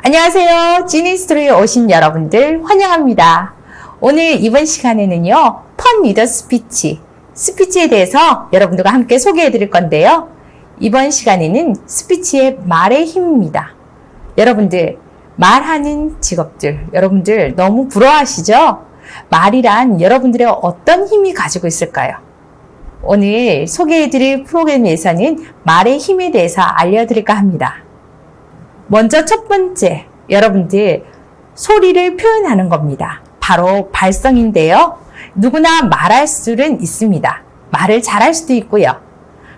안녕하세요. 지니스토리에 오신 여러분들 환영합니다. 오늘 이번 시간에는요, 펀 리더 스피치에 대해서 여러분들과 함께 소개해 드릴 건데요. 이번 시간에는 스피치의 말의 힘입니다. 여러분들, 말하는 직업들, 여러분들 너무 부러워하시죠? 말이란 여러분들의 어떤 힘이 가지고 있을까요? 오늘 소개해 드릴 프로그램에서는 말의 힘에 대해서 알려드릴까 합니다. 먼저 첫 번째, 여러분들 소리를 표현하는 겁니다. 바로 발성인데요. 누구나 말할 수는 있습니다. 말을 잘할 수도 있고요.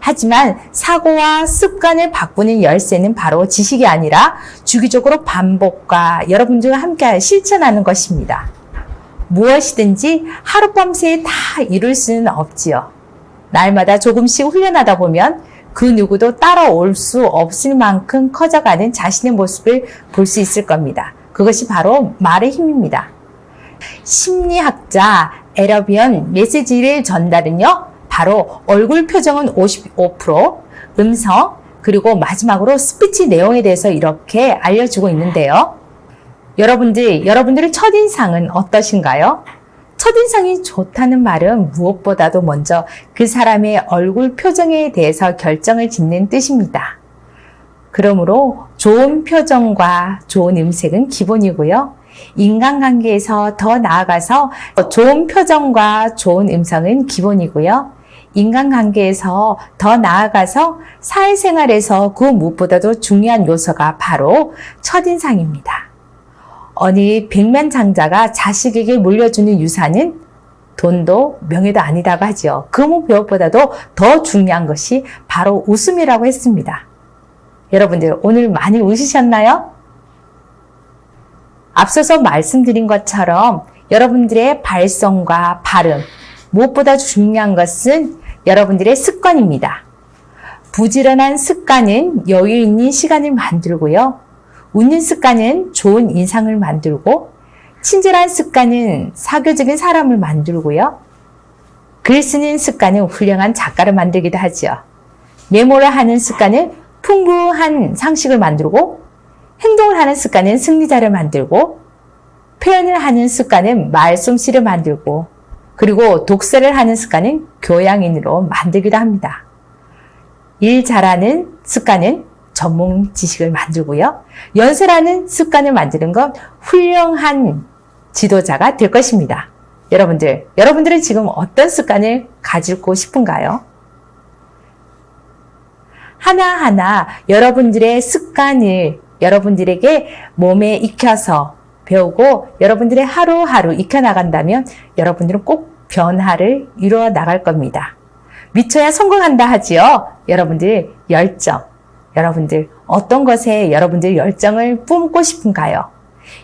하지만 사고와 습관을 바꾸는 열쇠는 바로 지식이 아니라 주기적으로 반복과 여러분들과 함께 실천하는 것입니다. 무엇이든지 하룻밤새 다 이룰 수는 없지요. 날마다 조금씩 훈련하다 보면 그 누구도 따라올 수 없을 만큼 커져가는 자신의 모습을 볼 수 있을 겁니다. 그것이 바로 말의 힘입니다. 심리학자 에러비언 메시지를 전달은요, 바로 얼굴 표정은 55%, 음성, 그리고 마지막으로 스피치 내용에 대해서 이렇게 알려주고 있는데요. 여러분들의 첫인상은 어떠신가요? 첫인상이 좋다는 말은 무엇보다도 먼저 그 사람의 얼굴 표정에 대해서 결정을 짓는 뜻입니다. 그러므로 좋은 표정과 좋은 음색은 기본이고요. 인간관계에서 더 나아가서 좋은 표정과 좋은 음성은 기본이고요. 인간관계에서 더 나아가서 사회생활에서 그 무엇보다도 중요한 요소가 바로 첫인상입니다. 어느 백만장자가 자식에게 물려주는 유산은 돈도 명예도 아니다고 하죠. 그 무엇보다도 더 중요한 것이 바로 웃음이라고 했습니다. 여러분들 오늘 많이 웃으셨나요? 앞서서 말씀드린 것처럼 여러분들의 발성과 발음, 무엇보다 중요한 것은 여러분들의 습관입니다. 부지런한 습관은 여유 있는 시간을 만들고요. 웃는 습관은 좋은 인상을 만들고, 친절한 습관은 사교적인 사람을 만들고요. 글 쓰는 습관은 훌륭한 작가를 만들기도 하죠. 메모를 하는 습관은 풍부한 상식을 만들고, 행동을 하는 습관은 승리자를 만들고, 표현을 하는 습관은 말솜씨를 만들고, 그리고 독서를 하는 습관은 교양인으로 만들기도 합니다. 일 잘하는 습관은 전문 지식을 만들고요. 연설하는 습관을 만드는 건 훌륭한 지도자가 될 것입니다. 여러분들은 지금 어떤 습관을 가지고 싶은가요? 하나하나 여러분들의 습관을 여러분들에게 몸에 익혀서 배우고 여러분들의 하루하루 익혀나간다면 여러분들은 꼭 변화를 이루어 나갈 겁니다. 미쳐야 성공한다 하지요. 여러분들의 열정. 여러분들 어떤 것에 여러분들 열정을 뿜고 싶은가요?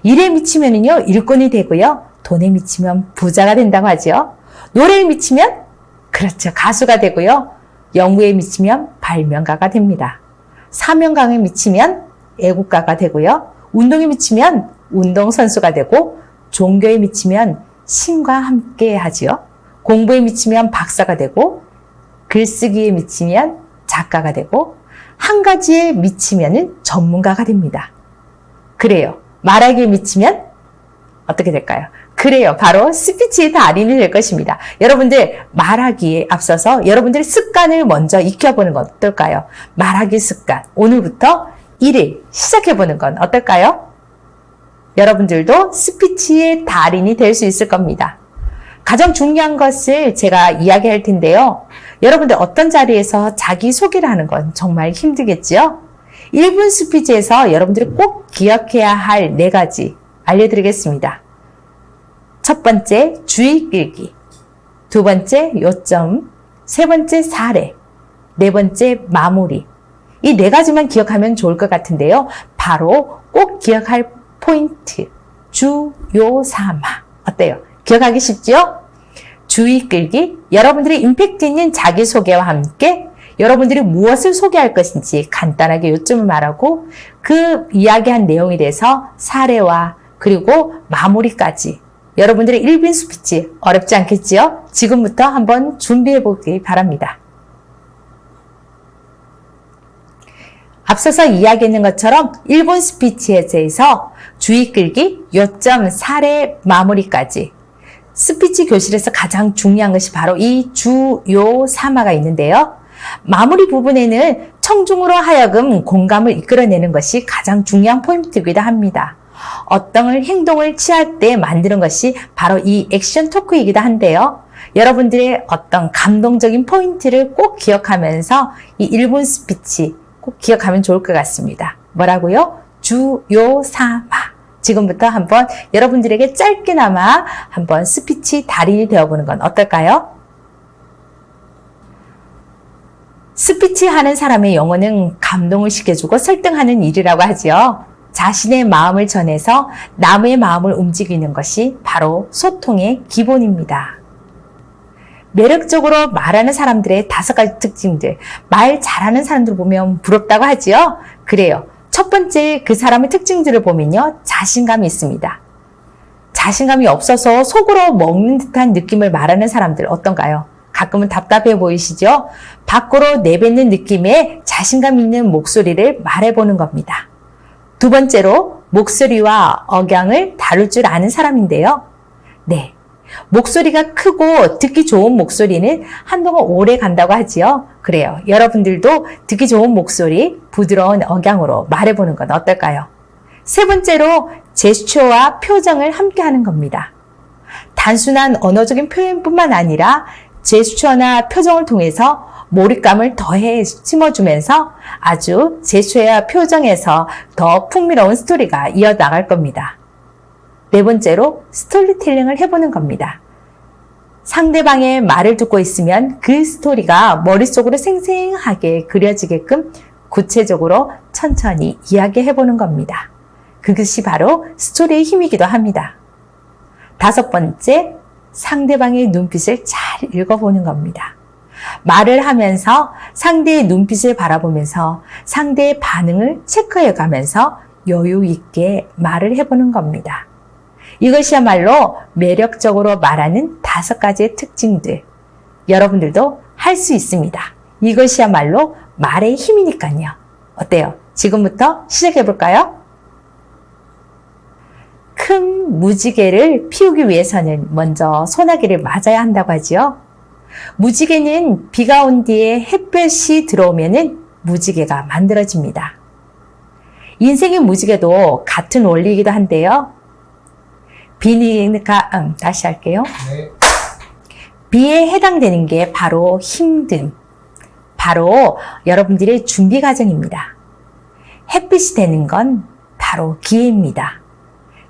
일에 미치면은요, 일꾼이 되고요. 돈에 미치면 부자가 된다고 하죠. 노래에 미치면 그렇죠, 가수가 되고요. 연구에 미치면 발명가가 됩니다. 사명감에 미치면 애국가가 되고요. 운동에 미치면 운동선수가 되고, 종교에 미치면 신과 함께 하지요. 공부에 미치면 박사가 되고, 글쓰기에 미치면 작가가 되고, 한 가지에 미치면 전문가가 됩니다. 그래요. 말하기에 미치면 어떻게 될까요? 그래요. 바로 스피치의 달인이 될 것입니다. 여러분들 말하기에 앞서서 여러분들의 습관을 먼저 익혀보는 건 어떨까요? 말하기 습관. 오늘부터 1일 시작해보는 건 어떨까요? 여러분들도 스피치의 달인이 될 수 있을 겁니다. 가장 중요한 것을 제가 이야기할 텐데요. 여러분들 어떤 자리에서 자기소개를 하는 건 정말 힘들겠죠? 1분 스피치에서 여러분들이 꼭 기억해야 할 4가지 알려드리겠습니다. 첫 번째, 주의 끌기. 두 번째, 요점. 세 번째, 사례. 네 번째, 마무리. 이 4가지만 기억하면 좋을 것 같은데요. 바로 꼭 기억할 포인트. 주, 요, 사마. 어때요? 기억하기 쉽죠? 주의 끌기, 여러분들의 임팩트 있는 자기소개와 함께 여러분들이 무엇을 소개할 것인지 간단하게 요점을 말하고 그 이야기한 내용에 대해서 사례와 그리고 마무리까지 여러분들의 1분 스피치 어렵지 않겠지요? 지금부터 한번 준비해 보기 바랍니다. 앞서서 이야기했는 것처럼 1분 스피치에서 주의 끌기, 요점, 사례, 마무리까지 스피치 교실에서 가장 중요한 것이 바로 이 주요 3화가 있는데요. 마무리 부분에는 청중으로 하여금 공감을 이끌어내는 것이 가장 중요한 포인트이기도 합니다. 어떤 행동을 취할 때 만드는 것이 바로 이 액션 토크이기도 한데요. 여러분들의 어떤 감동적인 포인트를 꼭 기억하면서 이 1분 스피치 꼭 기억하면 좋을 것 같습니다. 뭐라고요? 주요 3화. 지금부터 한번 여러분들에게 짧게나마 한번 스피치 달인이 되어보는 건 어떨까요? 스피치 하는 사람의 영어는 감동을 시켜주고 설득하는 일이라고 하죠. 자신의 마음을 전해서 남의 마음을 움직이는 것이 바로 소통의 기본입니다. 매력적으로 말하는 사람들의 5가지 특징들, 말 잘하는 사람들 보면 부럽다고 하지요? 그래요. 첫 번째 그 사람의 특징들을 보면요. 자신감이 있습니다. 자신감이 없어서 속으로 먹는 듯한 느낌을 말하는 사람들 어떤가요? 가끔은 답답해 보이시죠? 밖으로 내뱉는 느낌의 자신감 있는 목소리를 말해보는 겁니다. 두 번째로 목소리와 억양을 다룰 줄 아는 사람인데요. 네. 목소리가 크고 듣기 좋은 목소리는 한동안 오래 간다고 하지요. 그래요. 여러분들도 듣기 좋은 목소리, 부드러운 억양으로 말해보는 건 어떨까요? 세 번째로 제스처와 표정을 함께 하는 겁니다. 단순한 언어적인 표현뿐만 아니라 제스처나 표정을 통해서 몰입감을 더해 심어주면서 아주 제스처와 표정에서 더 풍미로운 스토리가 이어나갈 겁니다. 네 번째로 스토리텔링을 해보는 겁니다. 상대방의 말을 듣고 있으면 그 스토리가 머릿속으로 생생하게 그려지게끔 구체적으로 천천히 이야기해보는 겁니다. 그것이 바로 스토리의 힘이기도 합니다. 다섯 번째, 상대방의 눈빛을 잘 읽어보는 겁니다. 말을 하면서 상대의 눈빛을 바라보면서 상대의 반응을 체크해가면서 여유 있게 말을 해보는 겁니다. 이것이야말로 매력적으로 말하는 5가지의 특징들. 여러분들도 할 수 있습니다. 이것이야말로 말의 힘이니까요. 어때요? 지금부터 시작해 볼까요? 큰 무지개를 피우기 위해서는 먼저 소나기를 맞아야 한다고 하지요. 무지개는 비가 온 뒤에 햇볕이 들어오면은 무지개가 만들어집니다. 인생의 무지개도 같은 원리이기도 한데요. 다시 할게요. 네. 비에 해당되는 게 바로 힘듦, 바로 여러분들의 준비 과정입니다. 햇빛이 되는 건 바로 기회입니다.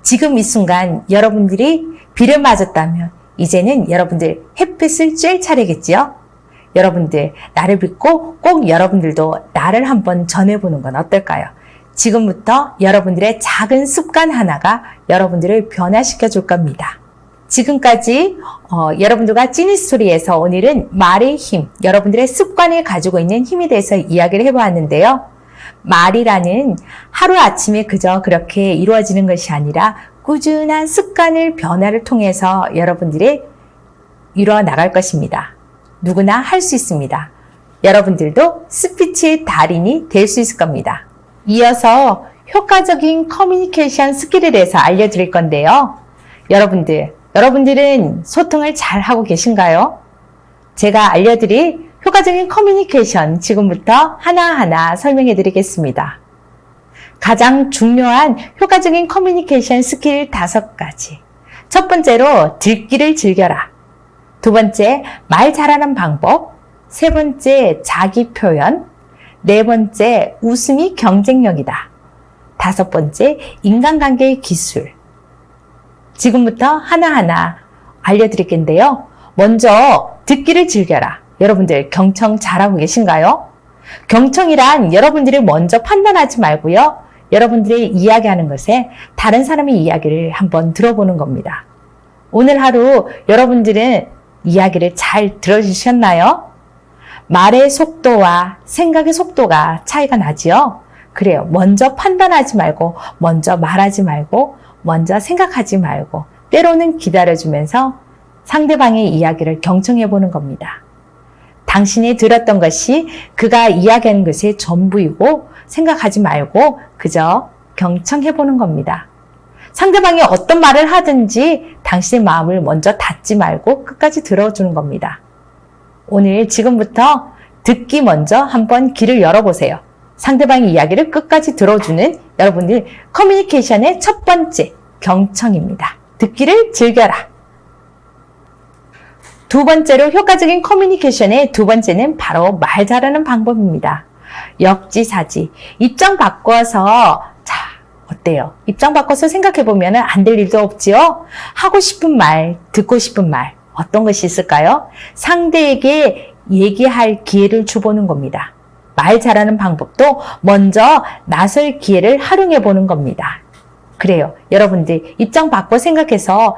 지금 이 순간 여러분들이 비를 맞았다면 이제는 여러분들 햇빛을 쬐 차례겠지요? 여러분들 나를 믿고 꼭 여러분들도 나를 한번 전해보는 건 어떨까요? 지금부터 여러분들의 작은 습관 하나가 여러분들을 변화시켜 줄 겁니다. 지금까지 여러분들과 찐이스토리에서 오늘은 말의 힘, 여러분들의 습관이 가지고 있는 힘에 대해서 이야기를 해보았는데요. 말이라는 하루아침에 그저 그렇게 이루어지는 것이 아니라 꾸준한 습관을 변화를 통해서 여러분들이 이루어 나갈 것입니다. 누구나 할 수 있습니다. 여러분들도 스피치의 달인이 될 수 있을 겁니다. 이어서 효과적인 커뮤니케이션 스킬에 대해서 알려드릴 건데요. 여러분들은 소통을 잘 하고 계신가요? 제가 알려드릴 효과적인 커뮤니케이션 지금부터 하나하나 설명해 드리겠습니다. 가장 중요한 효과적인 커뮤니케이션 스킬 5가지. 첫 번째로 듣기를 즐겨라. 두 번째, 말 잘하는 방법. 세 번째, 자기 표현. 네 번째, 웃음이 경쟁력이다. 5번째, 인간관계의 기술. 지금부터 하나하나 알려드릴 텐데요. 먼저 듣기를 즐겨라. 여러분들 경청 잘하고 계신가요? 경청이란 여러분들이 먼저 판단하지 말고요. 여러분들이 이야기하는 것에 다른 사람의 이야기를 한번 들어보는 겁니다. 오늘 하루 여러분들은 이야기를 잘 들어주셨나요? 말의 속도와 생각의 속도가 차이가 나지요? 그래요. 먼저 판단하지 말고, 먼저 말하지 말고, 먼저 생각하지 말고, 때로는 기다려주면서 상대방의 이야기를 경청해 보는 겁니다. 당신이 들었던 것이 그가 이야기하는 것의 전부이고 생각하지 말고 그저 경청해보는 겁니다. 상대방이 어떤 말을 하든지 당신의 마음을 먼저 닫지 말고 끝까지 들어주는 겁니다. 오늘 지금부터 듣기 먼저 한번 귀를 열어보세요. 상대방의 이야기를 끝까지 들어주는 여러분들 커뮤니케이션의 첫 번째 경청입니다. 듣기를 즐겨라. 두 번째로 효과적인 커뮤니케이션의 두 번째는 바로 말 잘하는 방법입니다. 역지사지. 입장 바꿔서 어때요? 입장 바꿔서 생각해보면 안 될 일도 없지요? 하고 싶은 말, 듣고 싶은 말 어떤 것이 있을까요? 상대에게 얘기할 기회를 주보는 겁니다. 말 잘하는 방법도 먼저 나설 기회를 활용해보는 겁니다. 그래요. 여러분들 입장 바꿔 생각해서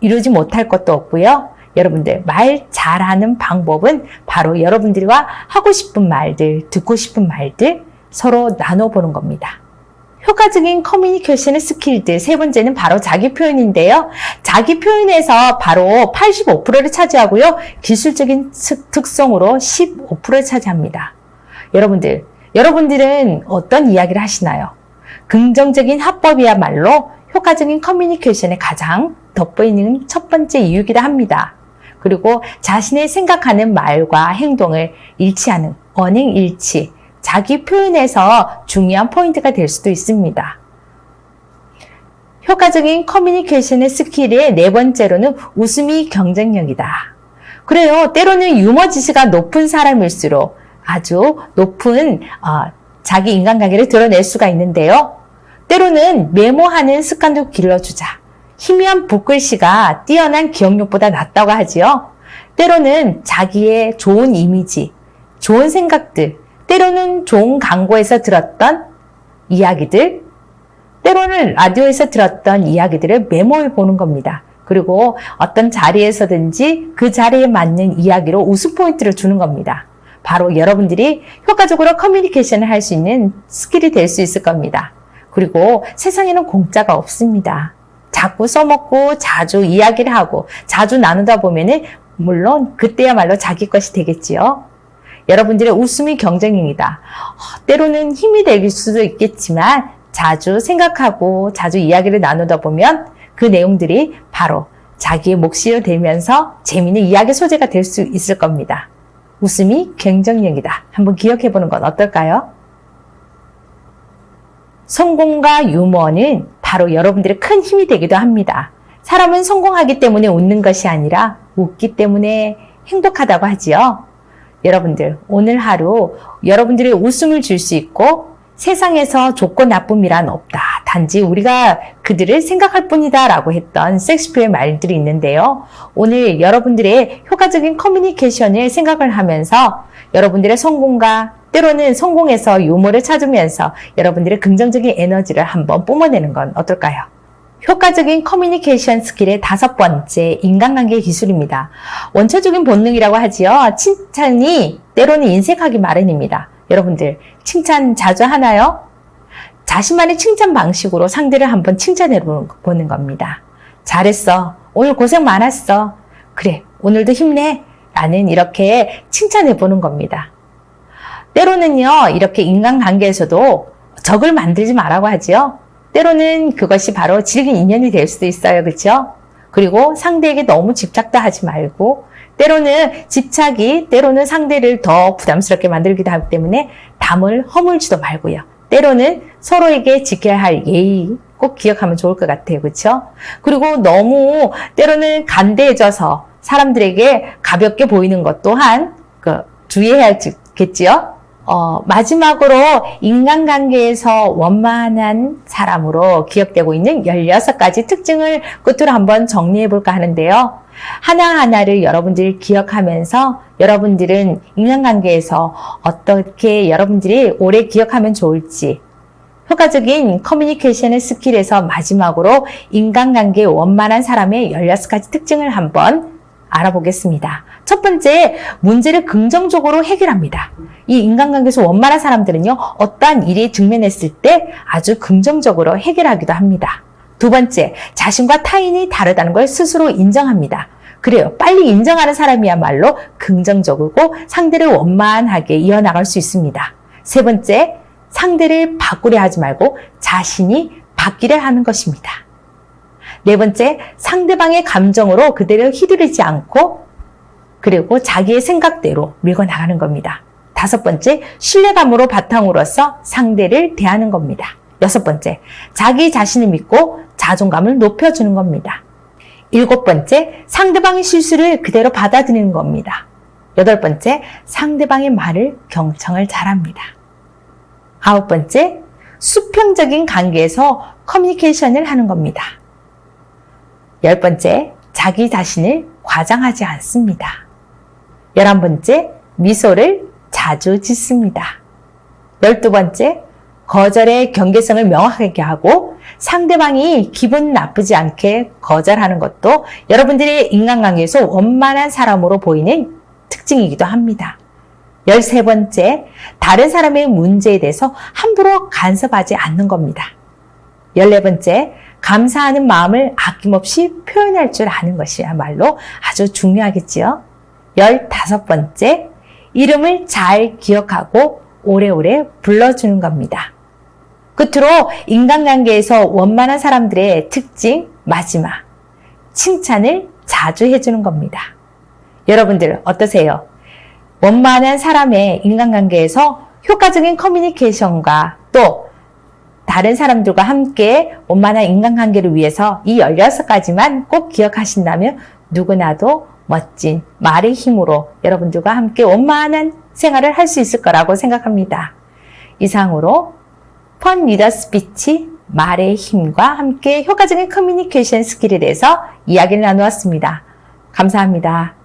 이루지 못할 것도 없고요. 여러분들 말 잘하는 방법은 바로 여러분들과 하고 싶은 말들, 듣고 싶은 말들 서로 나눠보는 겁니다. 효과적인 커뮤니케이션의 스킬들 세 번째는 바로 자기 표현인데요. 자기 표현에서 바로 85%를 차지하고요. 기술적인 특성으로 15%를 차지합니다. 여러분들은 어떤 이야기를 하시나요? 긍정적인 화법이야말로 효과적인 커뮤니케이션의 가장 돋보이는 첫 번째 이유이기도 합니다. 그리고 자신의 생각하는 말과 행동을 일치하는 언행일치, 자기 표현에서 중요한 포인트가 될 수도 있습니다. 효과적인 커뮤니케이션의 스킬의 네 번째로는 웃음이 경쟁력이다. 그래요. 때로는 유머 지수가 높은 사람일수록 아주 높은 자기 인간관계를 드러낼 수가 있는데요. 때로는 메모하는 습관도 길러주자. 희미한 붓글씨가 뛰어난 기억력보다 낫다고 하지요. 때로는 자기의 좋은 이미지, 좋은 생각들, 때로는 좋은 광고에서 들었던 이야기들, 때로는 라디오에서 들었던 이야기들을 메모해 보는 겁니다. 그리고 어떤 자리에서든지 그 자리에 맞는 이야기로 웃음 포인트를 주는 겁니다. 바로 여러분들이 효과적으로 커뮤니케이션을 할 수 있는 스킬이 될 수 있을 겁니다. 그리고 세상에는 공짜가 없습니다. 자꾸 써먹고 자주 이야기를 하고 자주 나누다 보면은 물론 그때야말로 자기 것이 되겠지요. 여러분들의 웃음이 경쟁입니다. 때로는 힘이 될 수도 있겠지만 자주 생각하고 자주 이야기를 나누다 보면 그 내용들이 바로 자기의 몫이 되면서 재미있는 이야기 소재가 될 수 있을 겁니다. 웃음이 경쟁력이다. 한번 기억해보는 건 어떨까요? 성공과 유머는 바로 여러분들의 큰 힘이 되기도 합니다. 사람은 성공하기 때문에 웃는 것이 아니라 웃기 때문에 행복하다고 하지요. 여러분들 오늘 하루 여러분들의 웃음을 줄 수 있고 세상에서 좋고 나쁨이란 없다. 단지 우리가 그들을 생각할 뿐이다 라고 했던 셰익스피어의 말들이 있는데요. 오늘 여러분들의 효과적인 커뮤니케이션을 생각을 하면서 여러분들의 성공과 때로는 성공에서 유머를 찾으면서 여러분들의 긍정적인 에너지를 한번 뿜어내는 건 어떨까요? 효과적인 커뮤니케이션 스킬의 다섯 번째, 인간관계 기술입니다. 원초적인 본능이라고 하지요. 칭찬이 때로는 인색하기 마련입니다. 여러분들 칭찬 자주 하나요? 자신만의 칭찬 방식으로 상대를 한번 칭찬해 보는 겁니다. 잘했어. 오늘 고생 많았어. 그래, 오늘도 힘내. 라는 이렇게 칭찬해 보는 겁니다. 때로는요, 이렇게 인간관계에서도 적을 만들지 말라고 하지요. 때로는 그것이 바로 질긴 인연이 될 수도 있어요. 그렇죠? 그리고 상대에게 너무 집착도 하지 말고 때로는 집착이 때로는 상대를 더 부담스럽게 만들기도 하기 때문에 담을 허물지도 말고요. 때로는 서로에게 지켜야 할 예의 꼭 기억하면 좋을 것 같아요. 그렇죠? 그리고 너무 때로는 간대해져서 사람들에게 가볍게 보이는 것 또한 주의해야겠지요? 마지막으로 인간관계에서 원만한 사람으로 기억되고 있는 16가지 특징을 끝으로 한번 정리해 볼까 하는데요. 하나하나를 여러분들이 기억하면서 여러분들은 인간관계에서 어떻게 여러분들이 오래 기억하면 좋을지 효과적인 커뮤니케이션의 스킬에서 마지막으로 인간관계의 원만한 사람의 16가지 특징을 한번 알아보겠습니다. 첫 번째, 문제를 긍정적으로 해결합니다. 이 인간관계에서 원만한 사람들은요, 어떠한 일이 직면했을 때 아주 긍정적으로 해결하기도 합니다. 두 번째, 자신과 타인이 다르다는 걸 스스로 인정합니다. 그래요. 빨리 인정하는 사람이야말로 긍정적이고 상대를 원만하게 이어나갈 수 있습니다. 세 번째, 상대를 바꾸려 하지 말고 자신이 바뀌려 하는 것입니다. 네 번째, 상대방의 감정으로 그대로 휘두르지 않고 그리고 자기의 생각대로 밀고 나가는 겁니다. 다섯 번째, 신뢰감으로 바탕으로서 상대를 대하는 겁니다. 여섯 번째, 자기 자신을 믿고 자존감을 높여주는 겁니다. 일곱 번째, 상대방의 실수를 그대로 받아들이는 겁니다. 여덟 번째, 상대방의 말을 경청을 잘합니다. 아홉 번째, 수평적인 관계에서 커뮤니케이션을 하는 겁니다. 열 번째, 자기 자신을 과장하지 않습니다. 11번째, 미소를 자주 짓습니다. 12번째, 거절의 경계성을 명확하게 하고 상대방이 기분 나쁘지 않게 거절하는 것도 여러분들의 인간관계에서 원만한 사람으로 보이는 특징이기도 합니다. 13번째, 다른 사람의 문제에 대해서 함부로 간섭하지 않는 겁니다. 14번째, 감사하는 마음을 아낌없이 표현할 줄 아는 것이야말로 아주 중요하겠지요. 15번째, 이름을 잘 기억하고 오래오래 불러주는 겁니다. 끝으로 인간관계에서 원만한 사람들의 특징 마지막, 칭찬을 자주 해주는 겁니다. 여러분들 어떠세요? 원만한 사람의 인간관계에서 효과적인 커뮤니케이션과 또 다른 사람들과 함께 원만한 인간관계를 위해서 이 16가지만 꼭 기억하신다면 누구나도 멋진 말의 힘으로 여러분들과 함께 원만한 생활을 할 수 있을 거라고 생각합니다. 이상으로 펀 리더 스피치 말의 힘과 함께 효과적인 커뮤니케이션 스킬에 대해서 이야기를 나누었습니다. 감사합니다.